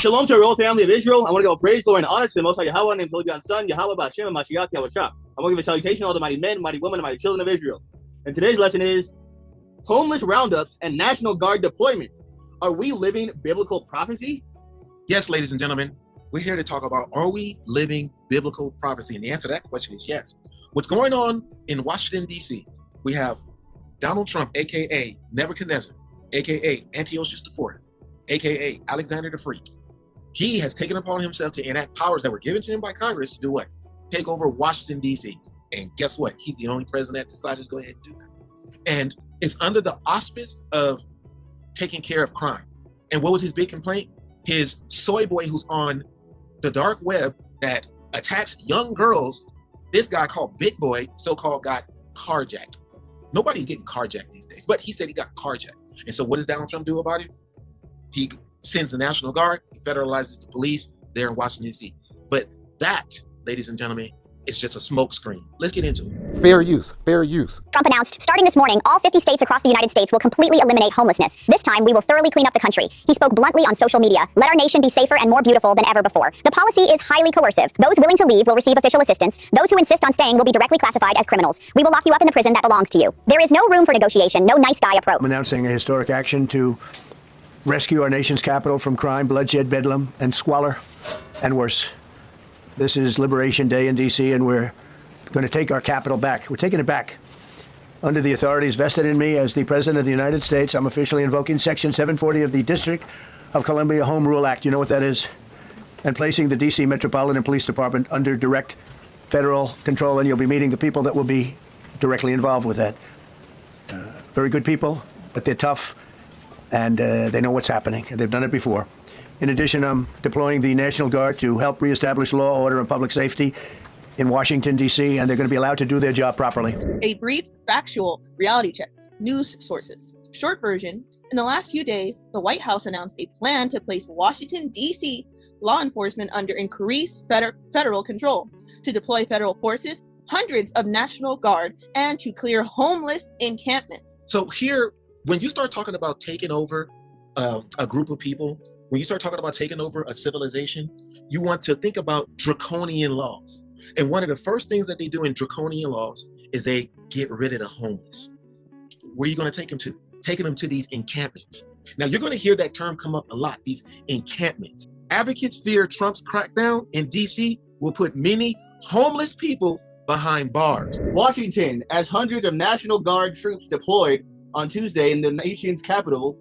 Shalom to our royal family of Israel. I want to give praise, glory, and honor to the Most High Yahweh, named Holy God's Son, Yahweh B'Hashem, and Mashiach Yahushua. I want to give a salutation to all the mighty men, mighty women, and mighty children of Israel. And today's lesson is homeless roundups and National Guard deployment. Are we living biblical prophecy? Yes, ladies and gentlemen, we're here to talk about, are we living biblical prophecy? And the answer to that question is yes. What's going on in Washington, D.C., we have Donald Trump, a.k.a. Nebuchadnezzar, a.k.a. Antiochus IV, a.k.a. Alexander the Freak. He has taken upon himself to enact powers that were given to him by Congress to do what? Take over Washington, D.C. And guess what? He's the only president that decided to go ahead and do that. And it's under the auspice of taking care of crime. And what was his big complaint? His soy boy who's on the dark web that attacks young girls, this guy called Big Boy, so-called, got carjacked. Nobody's getting carjacked these days, but he said he got carjacked. And so what does Donald Trump do about it? He sends the National Guard, he federalizes the police there in Washington, D.C. But that, ladies and gentlemen, is just a smokescreen. Let's get into it. Fair use, fair use. Trump announced, starting this morning, all 50 states across the United States will completely eliminate homelessness. This time, we will thoroughly clean up the country. He spoke bluntly on social media. Let our nation be safer and more beautiful than ever before. The policy is highly coercive. Those willing to leave will receive official assistance. Those who insist on staying will be directly classified as criminals. We will lock you up in the prison that belongs to you. There is no room for negotiation, no nice guy approach. I'm announcing a historic action to rescue our nation's capital from crime, bloodshed, bedlam, and squalor, and worse. This is Liberation Day in D.C., and we're going to take our capital back. We're taking it back. Under the authorities vested in me as the President of the United States, I'm officially invoking Section 740 of the District of Columbia Home Rule Act. You know what that is? And placing the D.C. Metropolitan Police Department under direct federal control, and you'll be meeting the people that will be directly involved with that. Very good people, but they're tough, and they know what's happening. They've done it before. In addition, I'm deploying the National Guard to help reestablish law, order, and public safety in Washington, D.C., and they're going to be allowed to do their job properly. A brief, factual reality check. News sources. Short version, in the last few days, the White House announced a plan to place Washington, D.C. law enforcement under increased federal control, to deploy federal forces, hundreds of National Guard, and to clear homeless encampments. So here, when you start talking about taking over a group of people, when you start talking about taking over a civilization, you want to think about draconian laws. And one of the first things that they do in draconian laws is they get rid of the homeless. Where are you going to take them to? Taking them to these encampments. Now, you're going to hear that term come up a lot, these encampments. Advocates fear Trump's crackdown in D.C. will put many homeless people behind bars. Washington, as hundreds of National Guard troops deployed on Tuesday in the nation's capital,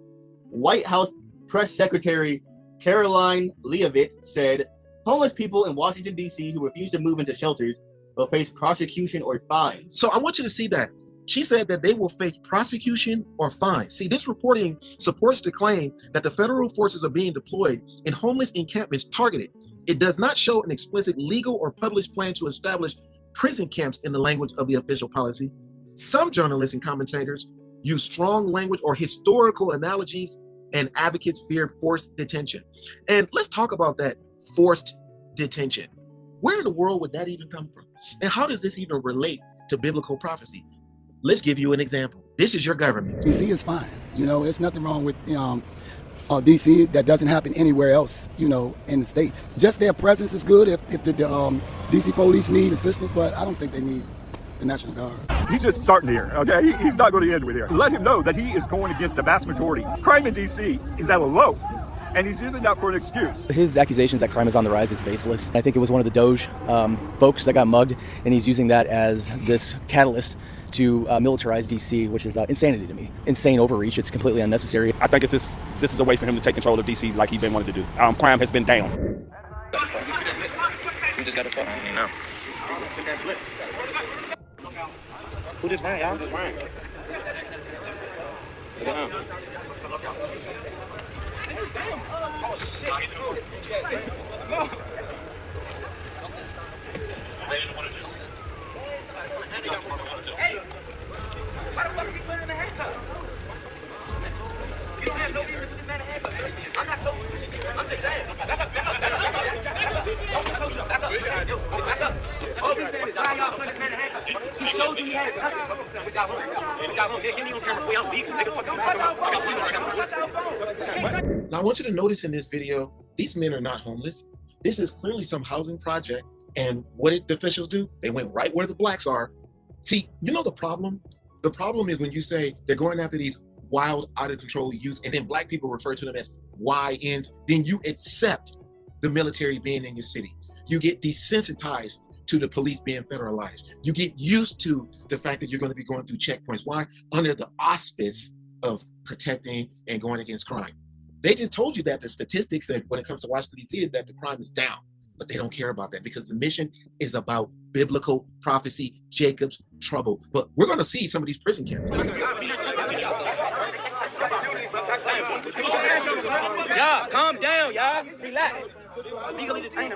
White House Press Secretary Caroline Leavitt said, homeless people in Washington, D.C. who refuse to move into shelters will face prosecution or fines. So I want you to see that. She said that they will face prosecution or fines. See, this reporting supports the claim that the federal forces are being deployed in homeless encampments targeted. It does not show an explicit legal or published plan to establish prison camps in the language of the official policy. Some journalists and commentators use strong language or historical analogies, and advocates feared forced detention. And let's talk about that forced detention. Where in the world would that even come from? And how does this even relate to biblical prophecy? Let's give you an example. This is your government. DC is fine. You know, there's nothing wrong with DC that doesn't happen anywhere else, you know, in the States. Just their presence is good if the DC police need assistance, but I don't think they need the National Guard. He's just starting here, okay? He's not going to end with here. Let him know that he is going against the vast majority. Crime in D.C. is at a low, and he's using that for an excuse. His accusations that crime is on the rise is baseless. I think it was one of the Doge folks that got mugged, and he's using that as this catalyst to militarize D.C., which is insanity to me. Insane overreach. It's completely unnecessary. I think this is a way for him to take control of D.C. like he's been wanting to do. Crime has been down. We just got to fuck. No. Who just ran, y'all? Just ran. Look at him. Oh, shit. Hey! Why the fuck are you putting him in handcuffs? You don't have no reason to put this man in handcuffs. I'm not so... I'm just saying. Back up. Back up. All he's saying is, why y'all putting this man in handcuffs? He showed you he had it. We got home. Get me on camera. We don't leave. Nigga, fuck you talking about. Now, I want you to notice in this video these men are not homeless. This is clearly some housing project. And what did the officials do? They went right where the blacks are. See, you know the problem? The problem is when you say they're going after these wild, out of control youth, and then black people refer to them as YNs, then you accept the military being in your city. You get desensitized to the police being federalized. You get used to the fact that you're going to be going through checkpoints. Why? Under the auspice of protecting and going against crime. They just told you that the statistics that when it comes to Washington, D.C. is that the crime is down, but they don't care about that because the mission is about biblical prophecy, Jacob's trouble. But we're going to see some of these prison camps. Y'all, calm down, y'all. Relax. Legally detained.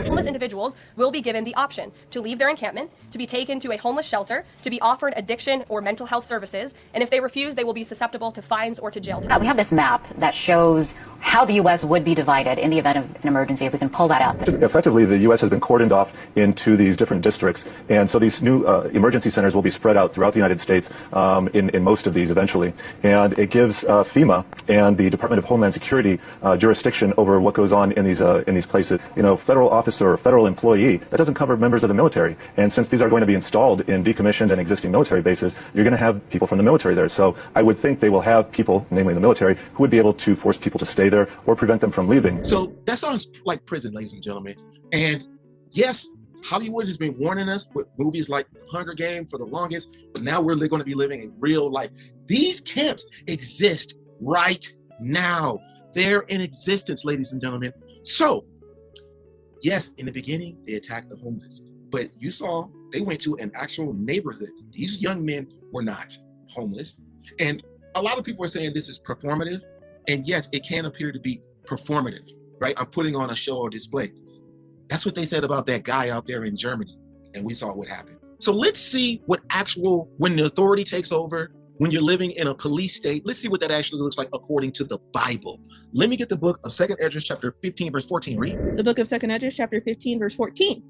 Homeless individuals will be given the option to leave their encampment, to be taken to a homeless shelter, to be offered addiction or mental health services, and if they refuse, they will be susceptible to fines or to jail time. We have this map that shows how the U.S. would be divided in the event of an emergency, if we can pull that out. Effectively, the U.S. has been cordoned off into these different districts, and so these new emergency centers will be spread out throughout the United States in most of these eventually. And it gives FEMA and the Department of Homeland Security jurisdiction over what goes on in these places. You know, federal officer or federal employee, that doesn't cover members of the military. And since these are going to be installed in decommissioned and existing military bases, you're going to have people from the military there. So I would think they will have people, namely the military, who would be able to force people to stay there or prevent them from leaving. So that sounds like prison, ladies and gentlemen. And yes, Hollywood has been warning us with movies like Hunger Games for the longest, but now we're going to be living a real life. These camps exist right now. They're in existence, ladies and gentlemen. So, yes, in the beginning, they attacked the homeless, but you saw they went to an actual neighborhood. These young men were not homeless. And a lot of people are saying this is performative. And yes, it can appear to be performative, right? I'm putting on a show or display. That's what they said about that guy out there in Germany. And we saw what happened. So let's see what when the authority takes over, when you're living in a police state, let's see what that actually looks like according to the Bible. Let me get the book of 2nd Esdras chapter 15, verse 14. Read. The book of 2nd Esdras chapter 15, verse 14.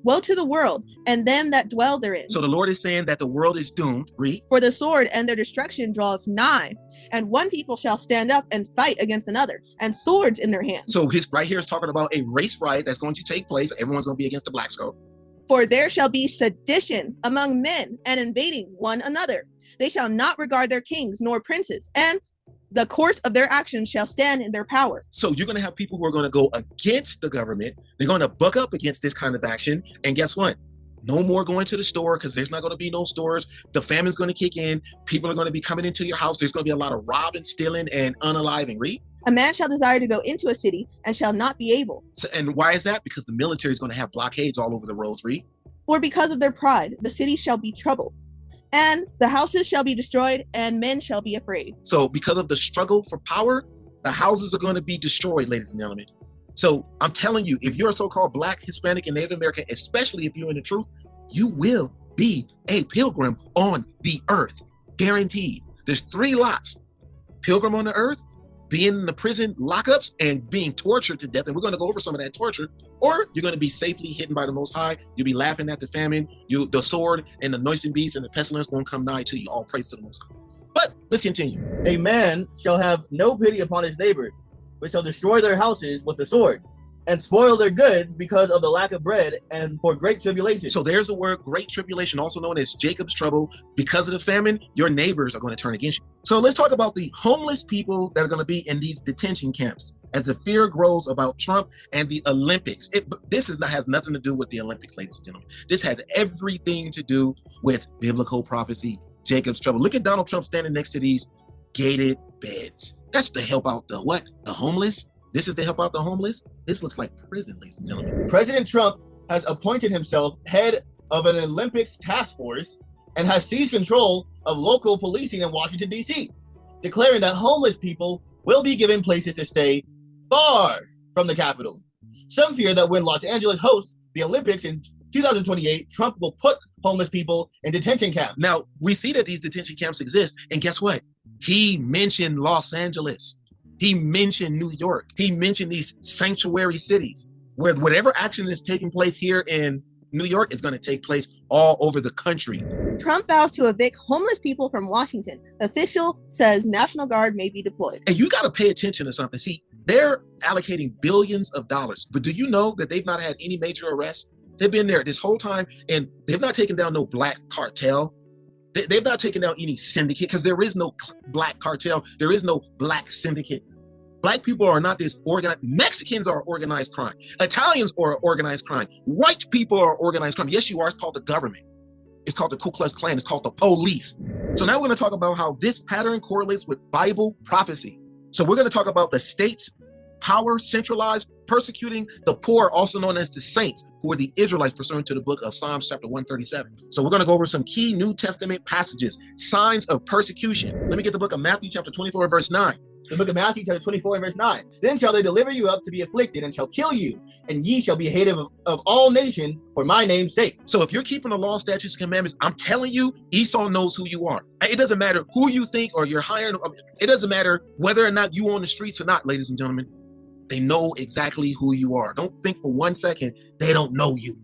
Woe to the world and them that dwell therein. So the Lord is saying that the world is doomed. Read. For the sword and their destruction draweth nigh, and one people shall stand up and fight against another, and swords in their hands. So right here is talking about a race riot that's going to take place. Everyone's going to be against the black skull. For there shall be sedition among men, and invading one another. They shall not regard their kings nor princes, and the course of their actions shall stand in their power. So you're going to have people who are going to go against the government. They're going to buck up against this kind of action. And guess what? No more going to the store because there's not going to be no stores. The famine's going to kick in. People are going to be coming into your house. There's going to be a lot of robbing, stealing, and unaliving. Read. A man shall desire to go into a city and shall not be able. So, and why is that? Because the military is going to have blockades all over the roads. Read. For because of their pride, the city shall be troubled, and the houses shall be destroyed, and men shall be afraid. So because of the struggle for power, the houses are going to be destroyed, ladies and gentlemen. So I'm telling you, if you're a so-called Black, Hispanic, and Native American, especially if you're in the truth, you will be a pilgrim on the earth. Guaranteed. There's 3 lots. Pilgrim on the earth, being in the prison lockups, and being tortured to death. And we're going to go over some of that torture. Or you're going to be safely hidden by the Most High. You'll be laughing at the famine. The sword and the noisome beast and the pestilence won't come nigh to you. All praise to the Most High. But let's continue. A man shall have no pity upon his neighbor, but shall destroy their houses with the sword, and spoil their goods because of the lack of bread and for great tribulation. So there's the word great tribulation, also known as Jacob's trouble. Because of the famine, your neighbors are going to turn against you. So let's talk about the homeless people that are going to be in these detention camps as the fear grows about Trump and the Olympics. This has nothing to do with the Olympics, ladies and gentlemen. This has everything to do with biblical prophecy, Jacob's trouble. Look at Donald Trump standing next to these gated beds. That's to help out the what? The homeless? This is to help out the homeless? This looks like prison, ladies and gentlemen. President Trump has appointed himself head of an Olympics task force and has seized control of local policing in Washington, D.C., declaring that homeless people will be given places to stay far from the Capitol. Some fear that when Los Angeles hosts the Olympics in 2028, Trump will put homeless people in detention camps. Now, we see that these detention camps exist, and guess what? He mentioned Los Angeles. He mentioned New York. He mentioned these sanctuary cities where whatever action is taking place here in New York is going to take place all over the country. Trump vows to evict homeless people from Washington. Official says National Guard may be deployed. And you got to pay attention to something. See, They're allocating billions of dollars. But do you know that they've not had any major arrests? They've been there this whole time, and they've not taken down no black cartel. They've not taken down any syndicate, because there is no black cartel. There is no black syndicate. Black people are not this organized. Mexicans are organized crime. Italians are organized crime. White people are organized crime. Yes, you are. It's called the government. It's called the Ku Klux Klan. It's called the police. So now we're going to talk about how this pattern correlates with Bible prophecy. So we're going to talk about the state's power, centralized, persecuting the poor, also known as the saints, who are the Israelites pursuant to the book of Psalms chapter 137. So we're going to go over some key New Testament passages, signs of persecution. Let me get the book of Matthew chapter 24, verse 9. The book of Matthew chapter 24 and verse 9. Then shall they deliver you up to be afflicted, and shall kill you, and ye shall be hated of all nations for my name's sake. So if you're keeping the law, statutes, and commandments, I'm telling you, Esau knows who you are. It doesn't matter who you think or you're hiring. It doesn't matter whether or not you on the streets or not, ladies and gentlemen. They know exactly who you are. Don't think for 1 second they don't know you.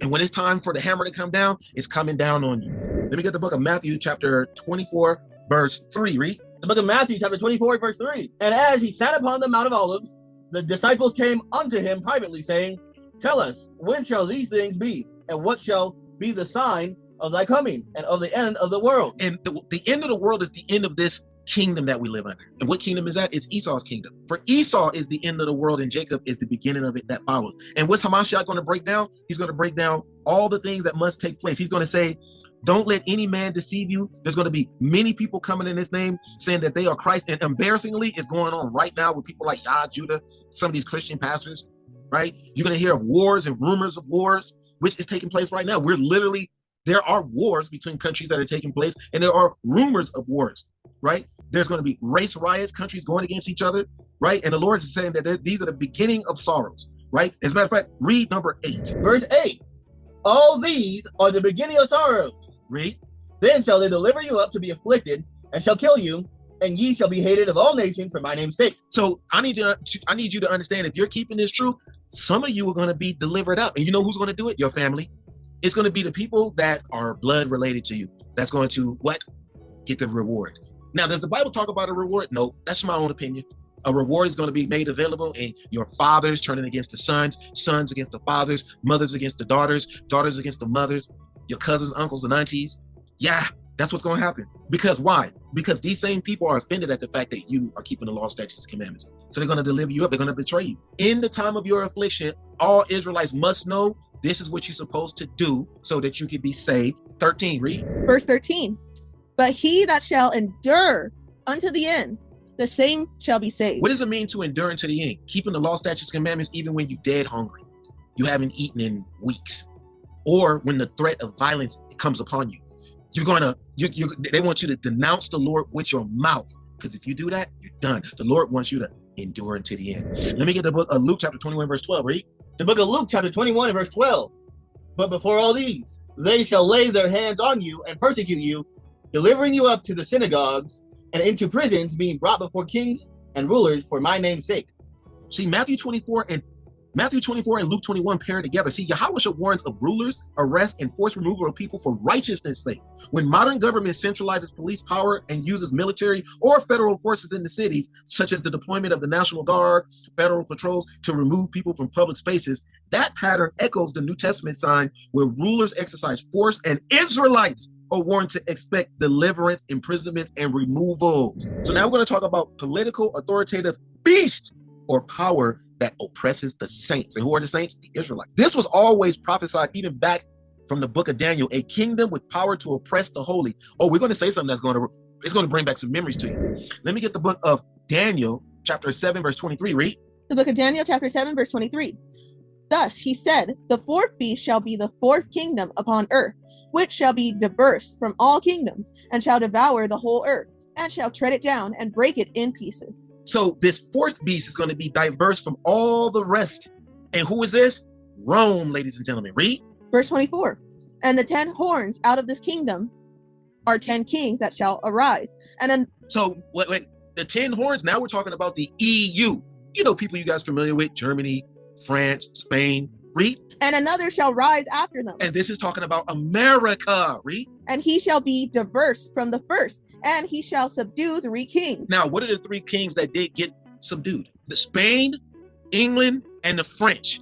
And when it's time for the hammer to come down, it's coming down on you. Let me get the book of Matthew chapter 24, verse 3. Read. The book of Matthew chapter 24, verse 3. And as he sat upon the Mount of Olives, the disciples came unto him privately, saying, Tell us, when shall these things be? And what shall be the sign of thy coming and of the end of the world? And the end of the world is the end of this kingdom that we live under. And what kingdom is that? It's Esau's kingdom. For Esau is the end of the world, and Jacob is the beginning of it that follows. And what's Hamashiach going to break down? He's going to break down all the things that must take place. He's going to say, don't let any man deceive you. There's going to be many people coming in his name saying that they are Christ. And embarrassingly, it's going on right now with people like Yah, Judah, some of these Christian pastors, right? You're going to hear of wars and rumors of wars, which is taking place right now. There are wars between countries that are taking place, and there are rumors of wars, right? There's going to be race riots, countries going against each other, right? And the Lord is saying that these are the beginning of sorrows, right? As a matter of fact, read number 8. Verse 8. All these are the beginning of sorrows. Read. Then shall they deliver you up to be afflicted, and shall kill you, and ye shall be hated of all nations for my name's sake. So I need you to understand, if you're keeping this true, some of you are going to be delivered up. And you know who's going to do it? Your family. It's going to be the people that are blood related to you. That's going to what? Get the reward. Now, does the Bible talk about a reward? No, that's my own opinion. A reward is going to be made available, and your fathers turning against the sons, sons against the fathers, mothers against the daughters, daughters against the mothers, your cousins, uncles, and aunties. Yeah, that's what's going to happen. Because why? Because these same people are offended at the fact that you are keeping the law, statutes, and commandments. So they're going to deliver you up. They're going to betray you. In the time of your affliction, all Israelites must know this is what you're supposed to do so that you can be saved. 13, read. Verse 13. But he that shall endure unto the end, the same shall be saved. What does it mean to endure unto the end? Keeping the law, statutes, commandments, even when you're dead hungry. You haven't eaten in weeks. Or when the threat of violence comes upon you. They want you to denounce the Lord with your mouth. Because if you do that, you're done. The Lord wants you to endure unto the end. Let me get the book of Luke chapter 21, verse 12, read. The book of Luke chapter 21 and verse 12. But before all these, they shall lay their hands on you and persecute you, delivering you up to the synagogues and into prisons, being brought before kings and rulers for my name's sake. See, Matthew 24 and Luke 21 pair together. See, Yahweh warns of rulers, arrest, and forced removal of people for righteousness' sake. When modern government centralizes police power and uses military or federal forces in the cities, such as the deployment of the National Guard, federal patrols to remove people from public spaces, that pattern echoes the New Testament sign where rulers exercise force and Israelites are warned to expect deliverance, imprisonments, and removals. So now we're going to talk about political authoritative beast or power that oppresses the saints. And who are the saints? The Israelites. This was always prophesied even back from the book of Daniel, a kingdom with power to oppress the holy. Oh, we're going to say something that's going to bring back some memories to you. Let me get the book of Daniel, chapter 7, verse 23. Read. The book of Daniel, chapter 7, verse 23. Thus he said, the fourth beast shall be the fourth kingdom upon earth, which shall be diverse from all kingdoms, and shall devour the whole earth, and shall tread it down and break it in pieces. So this fourth beast is going to be diverse from all the rest. And who is this? Rome, ladies and gentlemen. Read. Verse 24. And the 10 horns out of this kingdom are 10 kings that shall arise. And then so wait, the 10 horns, now we're talking about the EU. You know, people you guys familiar with, Germany, France, Spain. Read. And another shall rise after them. And this is talking about America. Read. And he shall be diverse from the first, and he shall subdue 3 kings. Now, what are the 3 kings that did get subdued? The Spain, England, and the French,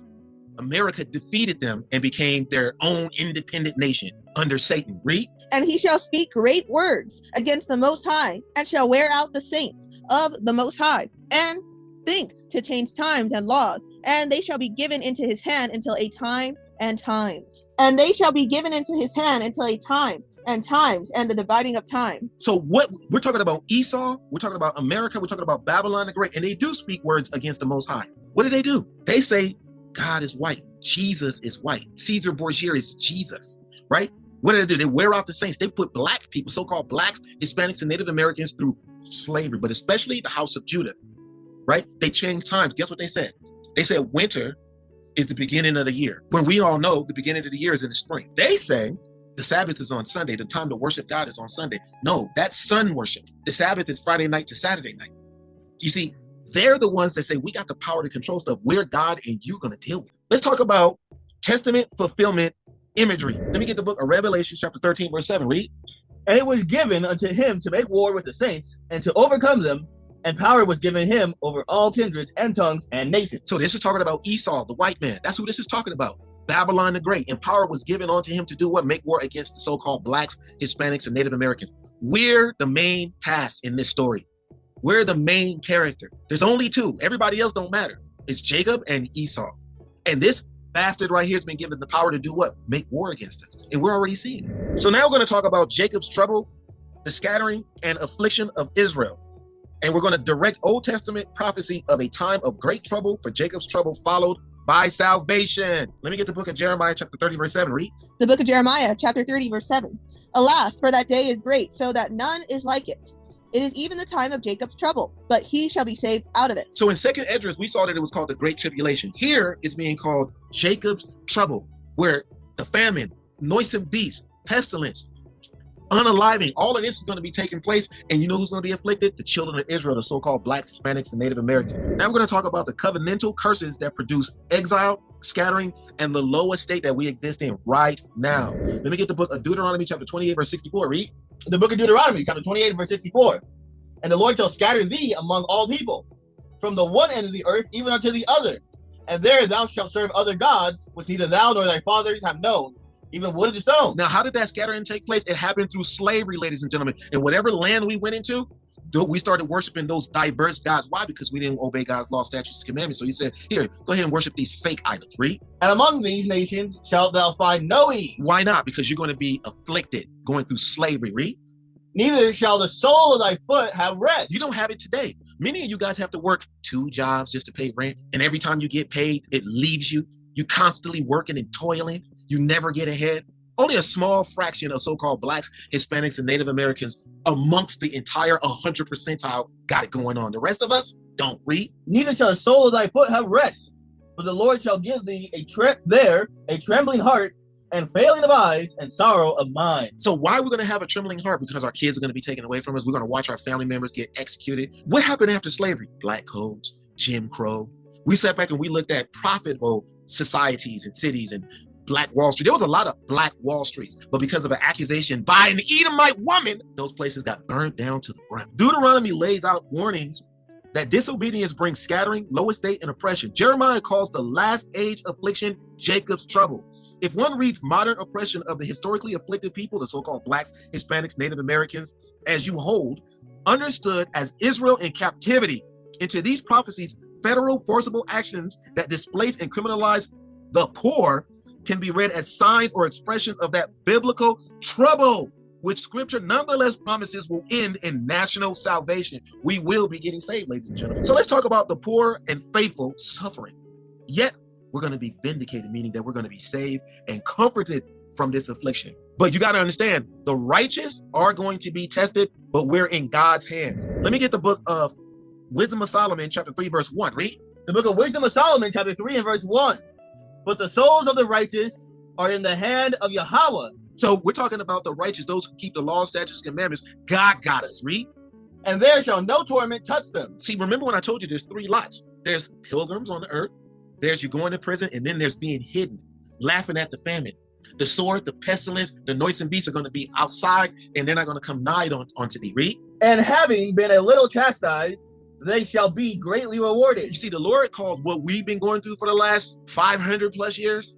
America defeated them and became their own independent nation under Satan. Read. And he shall speak great words against the Most High, and shall wear out the saints of the Most High, and think to change times and laws, and they shall be given into his hand until a time and times. And they shall be given into his hand until a time and times, and the dividing of time. So what we're talking about, Esau, we're talking about America, we're talking about Babylon the Great, and they do speak words against the Most High. What do? They say God is white, Jesus is white, Caesar Borgia is Jesus, right? What do? They wear out the saints. They put black people, so-called blacks, Hispanics, and Native Americans through slavery, but especially the house of Judah, right? They changed times. Guess what they said? They said winter is the beginning of the year, when we all know the beginning of the year is in the spring. They say the Sabbath is on Sunday. The time to worship God is on Sunday. No, that's sun worship. The Sabbath is Friday night to Saturday night. You see, they're the ones that say we got the power to control stuff. We're God and you're going to deal with it. Let's talk about testament fulfillment imagery. Let me get the book of Revelation chapter 13, verse 7. Read. And it was given unto him to make war with the saints and to overcome them, and power was given him over all kindreds and tongues and nations. So this is talking about Esau, the white man. That's who this is talking about. Babylon the Great. And power was given unto him to do what? Make war against the so-called blacks, Hispanics, and Native Americans. We're the main cast in this story. We're the main character. There's only two. Everybody else don't matter. It's Jacob and Esau. And this bastard right here has been given the power to do what? Make war against us. And we're already seeing it. So now we're going to talk about Jacob's trouble, the scattering and affliction of Israel. And we're going to direct Old Testament prophecy of a time of great trouble for Jacob's trouble, followed by salvation. Let me get the book of Jeremiah chapter 30, verse 7. Read. The book of Jeremiah chapter 30, verse 7. Alas, for that day is great, so that none is like it. It is even the time of Jacob's trouble, but he shall be saved out of it. So in 2nd Esdras, we saw that it was called the Great Tribulation. Here it's being called Jacob's trouble, where the famine, noisome beasts, pestilence, unaliving, all of this is going to be taking place. And you know who's going to be afflicted? The children of Israel, the so-called blacks, Hispanics, and Native Americans. Now we're going to talk about the covenantal curses that produce exile, scattering, and the low estate that we exist in right now. Let me get the book of Deuteronomy chapter 28, verse 64. Read. The book of Deuteronomy chapter 28, verse 64. And the Lord shall scatter thee among all people, from the one end of the earth even unto the other. And there thou shalt serve other gods, which neither thou nor thy fathers have known, even wood and stone. Now, how did that scattering take place? It happened through slavery, ladies and gentlemen. In whatever land we went into, we started worshiping those diverse gods. Why? Because we didn't obey God's law, statutes, and commandments. So he said, here, go ahead and worship these fake idols. Read. And among these nations shalt thou find no ease. Why not? Because you're going to be afflicted, going through slavery. Read. Neither shall the sole of thy foot have rest. You don't have it today. Many of you guys have to work 2 jobs just to pay rent. And every time you get paid, it leaves you. You constantly working and toiling. You never get ahead. Only a small fraction of so-called blacks, Hispanics, and Native Americans amongst the entire 100 percentile got it going on. The rest of us don't. Read. Neither shall the sole of thy foot have rest, but the Lord shall give thee a trembling heart, and failing of eyes, and sorrow of mind. So why are we going to have a trembling heart? Because our kids are going to be taken away from us. We're going to watch our family members get executed. What happened after slavery? Black codes, Jim Crow. We sat back and we looked at profitable societies and cities and Black Wall Street. There was a lot of Black Wall Streets, but because of an accusation by an Edomite woman, those places got burned down to the ground. Deuteronomy lays out warnings that disobedience brings scattering, low estate, and oppression. Jeremiah calls the last age affliction Jacob's trouble. If one reads modern oppression of the historically afflicted people, the so-called blacks, Hispanics, Native Americans, as you hold, understood as Israel in captivity, into these prophecies, federal forcible actions that displace and criminalize the poor can be read as signs or expressions of that biblical trouble, which scripture nonetheless promises will end in national salvation. We will be getting saved, ladies and gentlemen. So let's talk about the poor and faithful suffering. Yet we're going to be vindicated, meaning that we're going to be saved and comforted from this affliction. But you got to understand, the righteous are going to be tested, but we're in God's hands. Let me get the book of Wisdom of Solomon, chapter 3, verse 1. Read. The book of Wisdom of Solomon, chapter 3 and verse 1. But the souls of the righteous are in the hand of Yahweh. So we're talking about the righteous, those who keep the law, statutes, and commandments. God got us. Read. And there shall no torment touch them. See, remember when I told you there's 3 lots. There's pilgrims on the earth. There's you going to prison, and then there's being hidden, laughing at the famine. The sword, the pestilence, the noisome beasts are going to be outside, and they're not going to come nigh onto thee. Read. And having been a little chastised, they shall be greatly rewarded. You see, the Lord calls what we've been going through for the last 500 plus years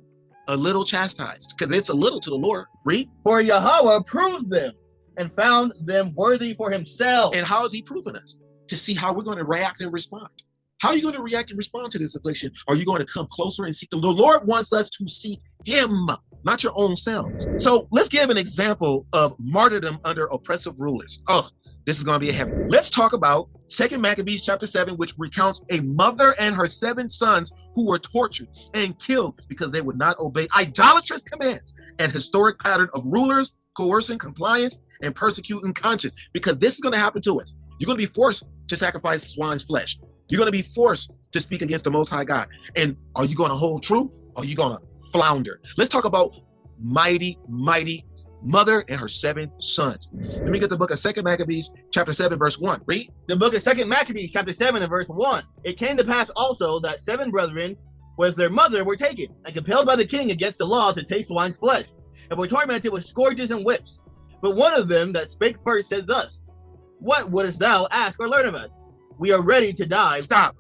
a little chastised, because it's a little to the Lord. Read. For Yahweh proved them and found them worthy for himself. And how is he proving us? To see how we're going to react and respond. How are you going to react and respond to this affliction? Are you going to come closer and seek the Lord? The Lord wants us to seek him, not your own selves. So let's give an example of martyrdom under oppressive rulers. Oh, this is going to be a heavy. Let's talk about 2 Maccabees chapter 7, which recounts a mother and her 7 sons who were tortured and killed because they would not obey idolatrous commands and historic pattern of rulers coercing compliance and persecuting conscience, because this is going to happen to us. You're going to be forced to sacrifice swine's flesh. You're going to be forced to speak against the Most High God. And are you going to hold true, or are you going to flounder? Let's talk about mighty mother and her 7 sons. Let me get the book of 2 Maccabees chapter 7 verse 1. Read. The book of 2 Maccabees chapter 7 and verse 1. It came to pass also that 7 brethren with their mother were taken and compelled by the king against the law to taste swine's flesh, and were tormented with scourges and whips. But one of them that spake first said thus, What wouldest thou ask or learn of us? We are ready to die. Stop.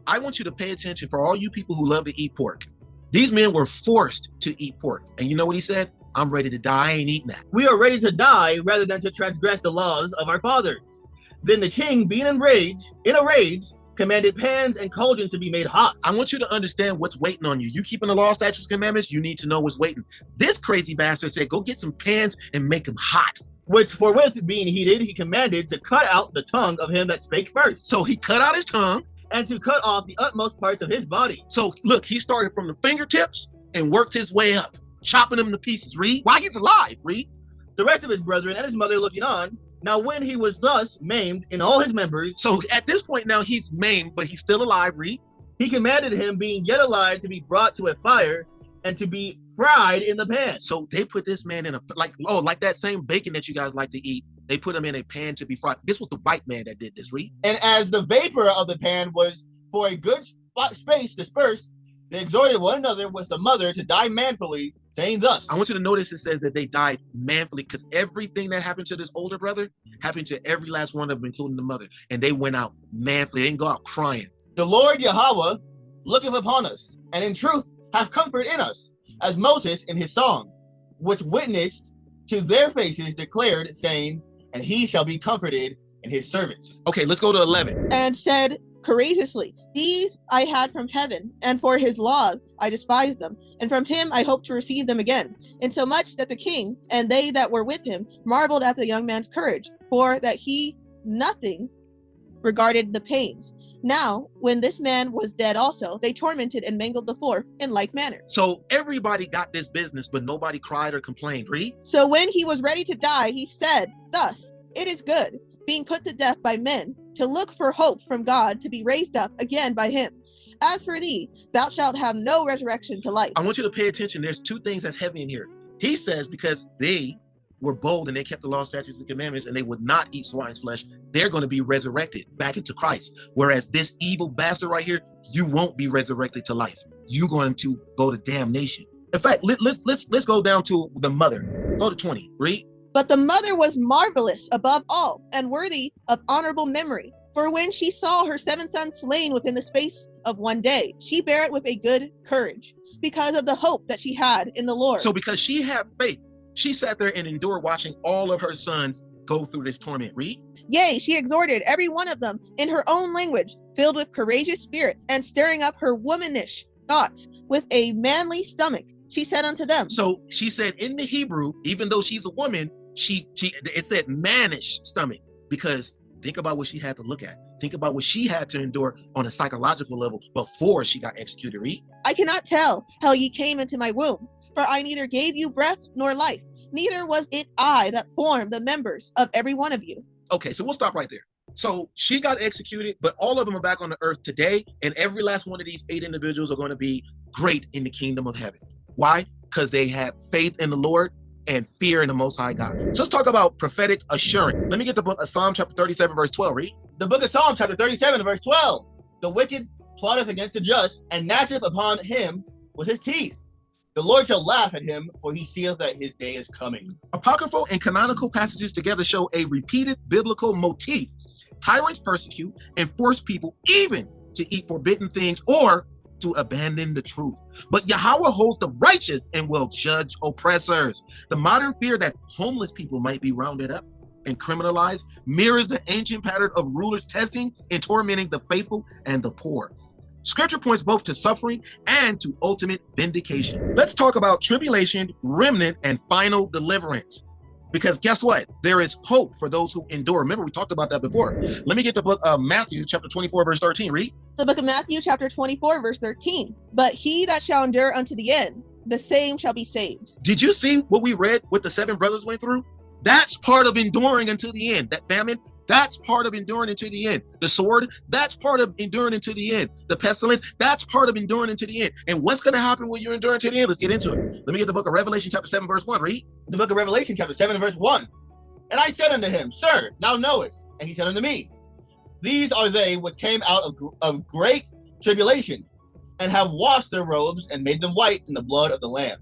I want you to pay attention for all you people who love to eat pork. These men were forced to eat pork. And you know what he said? I'm ready to die. I ain't eating that. We are ready to die rather than to transgress the laws of our fathers. Then the king, being in a rage, commanded pans and cauldrons to be made hot. I want you to understand what's waiting on you. You keeping the law, statutes, commandments, you need to know what's waiting. This crazy bastard said, go get some pans and make them hot. Which forthwith being heated, he commanded to cut out the tongue of him that spake first. So he cut out his tongue. And to cut off the utmost parts of his body. So look, he started from the fingertips and worked his way up, chopping them to pieces. Read. While he's alive. Read. The rest of his brethren and his mother looking on. Now when he was thus maimed in all his members. So at this point now he's maimed, but he's still alive. Read. He commanded him, being yet alive, to be brought to a fire and to be fried in the pan. So they put this man in a, like that same bacon that you guys like to eat. They put him in a pan to be fried. This was the white man that did this. Read. And as the vapor of the pan was for a good space dispersed, they exhorted one another with the mother to die manfully, saying thus. I want you to notice it says that they died manfully, because everything that happened to this older brother happened to every last one of them, including the mother. And they went out manfully. They didn't go out crying. The Lord Yahweh looketh upon us, and in truth hath comfort in us, as Moses in his song, which witnessed to their faces declared, saying, and he shall be comforted in his servants. Okay, let's go to 11. And said courageously, These I had from heaven, and for his laws I despised them, and from him I hope to receive them again. Insomuch that the king and they that were with him marveled at the young man's courage, for that he nothing regarded the pains. Now, when this man was dead also, they tormented and mangled the fourth in like manner. So everybody got this business, but nobody cried or complained. Read. So when he was ready to die, he said, Thus, it is good, being put to death by men, to look for hope from God to be raised up again by him. As for thee, thou shalt have no resurrection to life. I want you to pay attention. There's 2 things that's heavy in here. He says because they were bold and they kept the law, statutes, and commandments, and they would not eat swine's flesh, they're going to be resurrected back into Christ. Whereas this evil bastard right here, you won't be resurrected to life. You're going to go to damnation. In fact, let's go down to the mother. Go to 20. Read. But the mother was marvelous above all, and worthy of honorable memory. For when she saw her 7 sons slain within the space of one day, she bare it with a good courage, because of the hope that she had in the Lord. So because she had faith, she sat there and endured watching all of her sons go through this torment. Read. Yea, she exhorted every one of them in her own language, filled with courageous spirits, and stirring up her womanish thoughts with a manly stomach. She said unto them. So she said in the Hebrew, even though she's a woman, it said mannish stomach, because think about what she had to look at. Think about what she had to endure on a psychological level before she got executed. Read. I cannot tell how ye came into my womb, for I neither gave you breath nor life, neither was it I that formed the members of every one of you. Okay, so we'll stop right there. So she got executed, but all of them are back on the earth today, and every last one of these 8 individuals are going to be great in the kingdom of heaven. Why? Because they have faith in the Lord and fear in the Most High God. So let's talk about prophetic assurance. Let me get the book of Psalm chapter 37, verse 12. Read. The book of Psalm chapter 37, verse 12. The wicked plotteth against the just, and gnasheth upon him with his teeth. The Lord shall laugh at him, for he seeth that his day is coming. Apocryphal and canonical passages together show a repeated biblical motif tyrants persecute and force people even to eat forbidden things or to abandon the truth. But Yahweh holds the righteous and will judge oppressors. The modern fear that homeless people might be rounded up and criminalized mirrors the ancient pattern of rulers testing and tormenting the faithful and the poor. Scripture points both to suffering and to ultimate vindication. Let's talk about tribulation, remnant, and final deliverance. Because guess what? There is hope for those who endure. Remember, we talked about that before. Let me get the book of Matthew, chapter 24, verse 13. Read. The book of Matthew, chapter 24, verse 13. But he that shall endure unto the end, the same shall be saved. Did you see what we read, what the 7 brothers went through? That's part of enduring until the end. That famine, that's part of enduring until the end. The sword, that's part of enduring until the end. The pestilence, that's part of enduring until the end. And what's going to happen when you're enduring to the end? Let's get into it. Let me get the book of Revelation, chapter 7, verse 1. Read. The book of Revelation, chapter 7, verse 1. And I said unto him, Sir, thou knowest. And he said unto me, These are they which came out of great tribulation, and have washed their robes and made them white in the blood of the Lamb.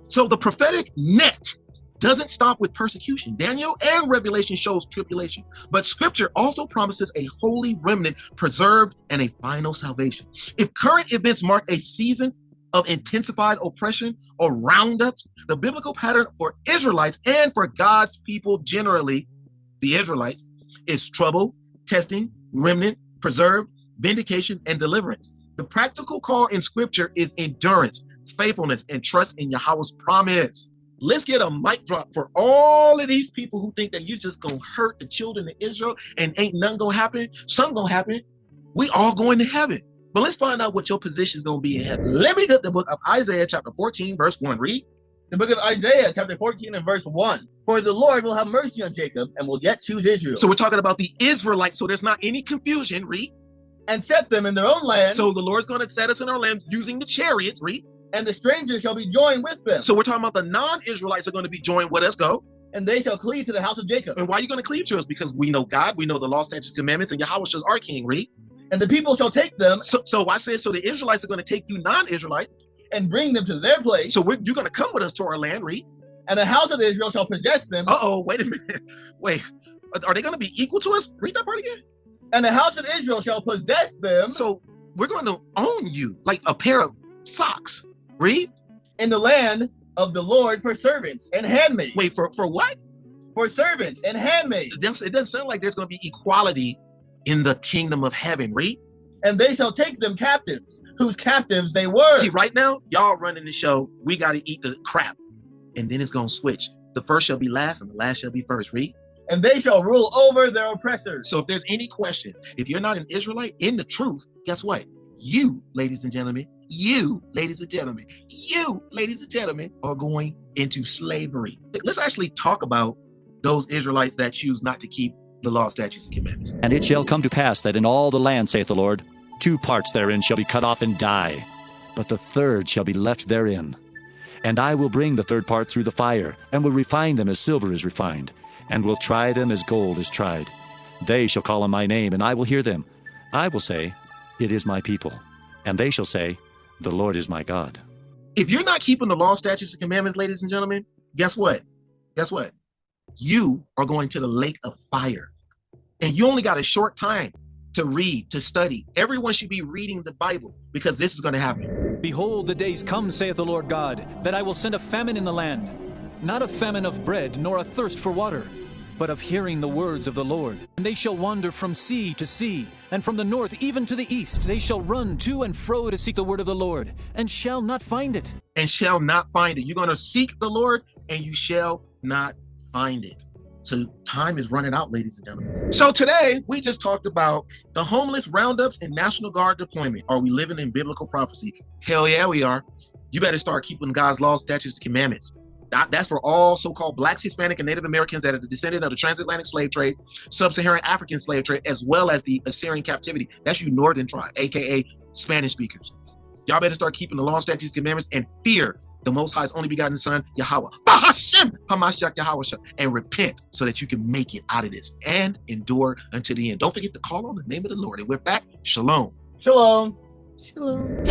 So the prophetic net doesn't stop with persecution. Daniel and Revelation shows tribulation, but Scripture also promises a holy remnant preserved and a final salvation. If current events mark a season of intensified oppression or roundups, the biblical pattern for Israelites and for God's people generally, the Israelites, is trouble, testing, remnant, preserved, vindication, and deliverance. The practical call in Scripture is endurance, faithfulness, and trust in Yahweh's promise. Let's get a mic drop for all of these people who think that you're just gonna hurt the children of Israel and ain't nothing gonna happen. Something gonna happen. We all going to heaven. But let's find out what your position is gonna be in heaven. Let me get the book of Isaiah, chapter 14, verse 1. Read. The book of Isaiah, chapter 14 and verse 1. For the Lord will have mercy on Jacob and will yet choose Israel. So we're talking about the Israelites, so there's not any confusion. Read. And set them in their own land. So the Lord's gonna set us in our land using the chariots. Read. And the strangers shall be joined with them. So we're talking about the non-Israelites are going to be joined with us. Go. And they shall cleave to the house of Jacob. And why are you going to cleave to us? Because we know God, we know the law, statutes, commandments, and Yahweh is our king. Read. And the people shall take them. So I said, so the Israelites are going to take you non-Israelites and bring them to their place. So you're going to come with us to our land. Read. And the house of Israel shall possess them. Uh-oh, wait a minute. Wait, are they going to be equal to us? Read that part again. And the house of Israel shall possess them. So we're going to own you like a pair of socks. Read. In the land of the Lord for servants and handmaids. Wait, for what? For servants and handmaids. It doesn't sound like there's going to be equality in the kingdom of heaven. Read. And they shall take them captives, whose captives they were. See, right now, y'all running the show. We got to eat the crap. And then it's going to switch. The first shall be last and the last shall be first. Read. And they shall rule over their oppressors. So if there's any questions, if you're not an Israelite in the truth, guess what? You, ladies and gentlemen, you, ladies and gentlemen, you, ladies and gentlemen, are going into slavery. Let's actually talk about those Israelites that choose not to keep the law, statutes, and commandments. And it shall come to pass that in all the land, saith the Lord, 2 parts therein shall be cut off and die, but the third shall be left therein. And I will bring the third part through the fire, and will refine them as silver is refined, and will try them as gold is tried. They shall call on my name, and I will hear them. I will say, It is my people. And they shall say, The Lord is my God. If you're not keeping the law, statutes, and commandments, ladies and gentlemen, guess what? Guess what? You are going to the lake of fire. And you only got a short time to read, to study. Everyone should be reading the Bible because this is going to happen. Behold, the days come, saith the Lord God, that I will send a famine in the land, not a famine of bread, nor a thirst for water, but of hearing the words of the Lord. And they shall wander from sea to sea, and from the north even to the east. They shall run to and fro to seek the word of the Lord, and shall not find it. And shall not find it. You're going to seek the Lord, and you shall not find it. So time is running out, ladies and gentlemen. So today, we just talked about the homeless roundups and National Guard deployment. Are we living in biblical prophecy? Hell yeah, we are. You better start keeping God's laws, statutes, and commandments. That's for all so-called Blacks, Hispanic, and Native Americans that are the descendant of the transatlantic slave trade, sub-Saharan African slave trade, as well as the Assyrian captivity. That's you northern tribe, aka Spanish speakers. Y'all better start keeping the law, statutes, commandments, and fear the Most High's only begotten Son, Yahweh, Bahashem, Hamashiach Yahweh, and repent so that you can make it out of this and endure until the end. Don't forget to call on the name of the Lord. And with that, shalom. Shalom. Shalom.